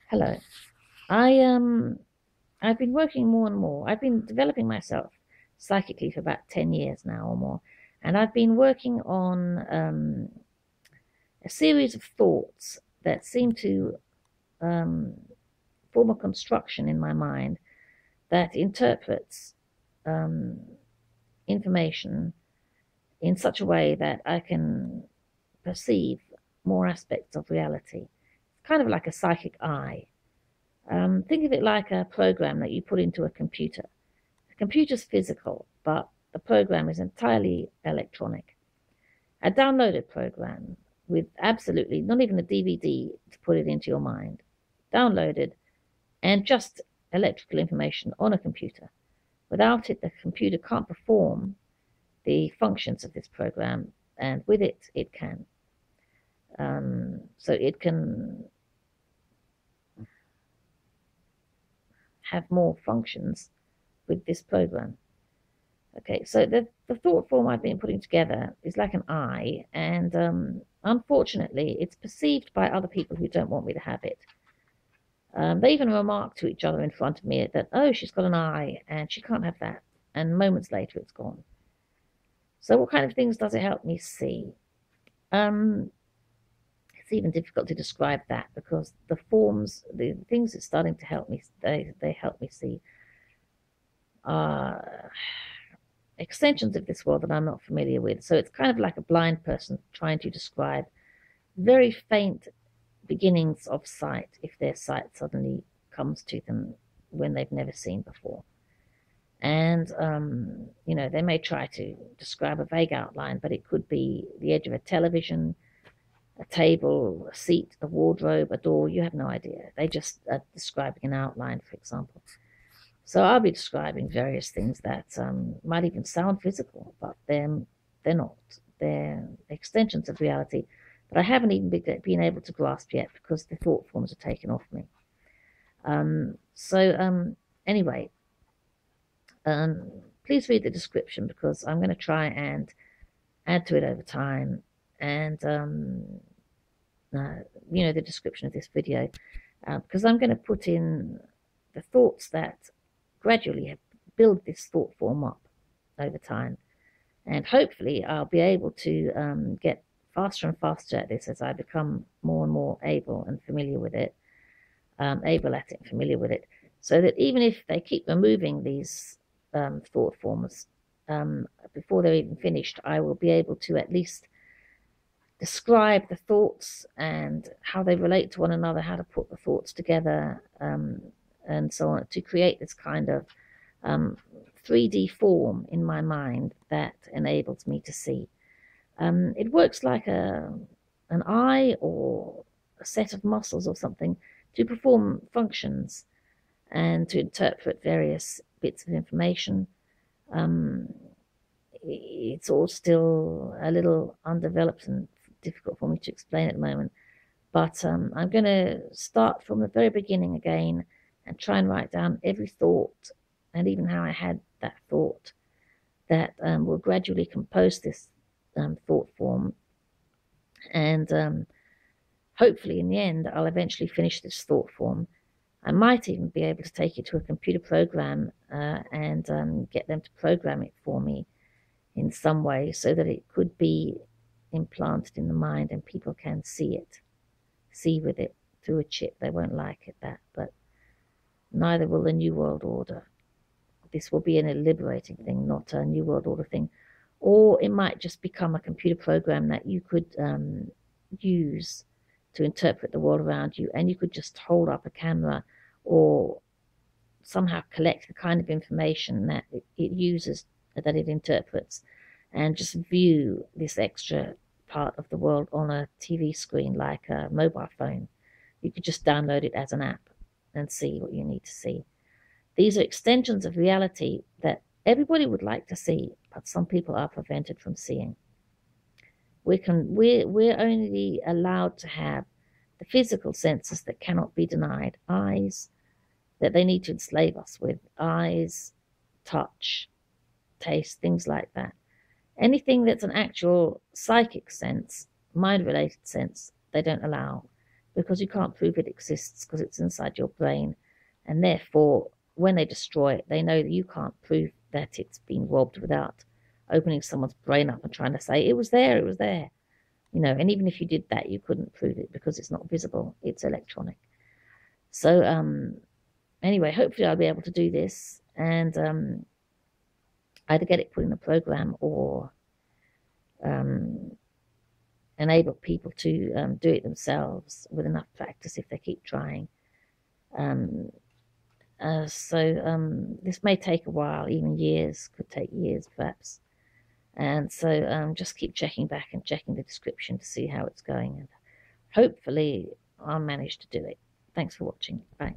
Hello. I've been working more and more. I've been developing myself psychically for about 10 years now or more. And I've been working on a series of thoughts that seem to um, form a construction in my mind that interprets um, information in such a way that I can perceive more aspects of reality. Kind of like a psychic eye. Think of it like a program that you put into a computer. The computer's physical, but the program is entirely electronic. A downloaded program with absolutely not even a DVD to put it into your mind. Downloaded and just electrical information on a computer. Without it, the computer can't perform the functions of this program, and with it, it can. So it can have more functions with this program. Okay, so the thought form I've been putting together is like an eye, and unfortunately, it's perceived by other people who don't want me to have it. They even remark to each other in front of me that, oh, she's got an eye and she can't have that. And moments later, it's gone. So what kind of things does it help me see? It's even difficult to describe that because the forms, the things it's starting to help me, they help me see are extensions of this world that I'm not familiar with. So it's kind of like a blind person trying to describe very faint beginnings of sight if their sight suddenly comes to them when they've never seen before. And, they may try to describe a vague outline, but it could be the edge of a television, a table, a seat, a wardrobe, a door. You have no idea. They just are describing an outline, for example. So I'll be describing various things that might even sound physical, but they're not. They're extensions of reality that I haven't even been able to grasp yet because the thought forms are taken off me. Anyway, please read the description because I'm going to try and add to it over time. And, the description of this video, because I'm going to put in the thoughts that gradually have build this thought form up over time. And hopefully I'll be able to get faster and faster at this as I become more and more able and familiar with it, able at it and familiar with it, so that even if they keep removing these thought forms before they're even finished, I will be able to at least describe the thoughts and how they relate to one another, how to put the thoughts together, and so on, to create this kind of 3D form in my mind that enables me to see. It works like an eye or a set of muscles or something to perform functions and to interpret various bits of information. It's all still a little undeveloped and difficult for me to explain at the moment, but I'm going to start from the very beginning again and try and write down every thought and even how I had that thought that will gradually compose this thought form. And hopefully in the end, I'll eventually finish this thought form. I might even be able to take it to a computer program and get them to program it for me in some way so that it could be implanted in the mind and people can see with it through a chip. They won't like it, but neither will the New World Order. This will be an liberating thing, not a New World Order thing. Or it might just become a computer program that you could use to interpret the world around you, and you could just hold up a camera or somehow collect the kind of information that it uses, that it interprets, and just view this extra part of the world on a TV screen like a mobile phone. You could just download it as an app and see what you need to see. These are extensions of reality that everybody would like to see, but some people are prevented from seeing. We're only allowed to have the physical senses that cannot be denied. Eyes, that they need to enslave us with. Eyes, touch, taste, things like that. Anything that's an actual psychic sense, mind-related sense, they don't allow. because you can't prove it exists because it's inside your brain. And therefore, when they destroy it, they know that you can't prove that it's been robbed without opening someone's brain up and trying to say, it was there, it was there. You know, and even if you did that, you couldn't prove it because it's not visible, it's electronic. So anyway, hopefully I'll be able to do this and either get it put in a program or enable people to do it themselves with enough practice if they keep trying. So this may take a while, even years, could take years perhaps. And so just keep checking back and checking the description to see how it's going. And hopefully I'll manage to do it. Thanks for watching. Bye.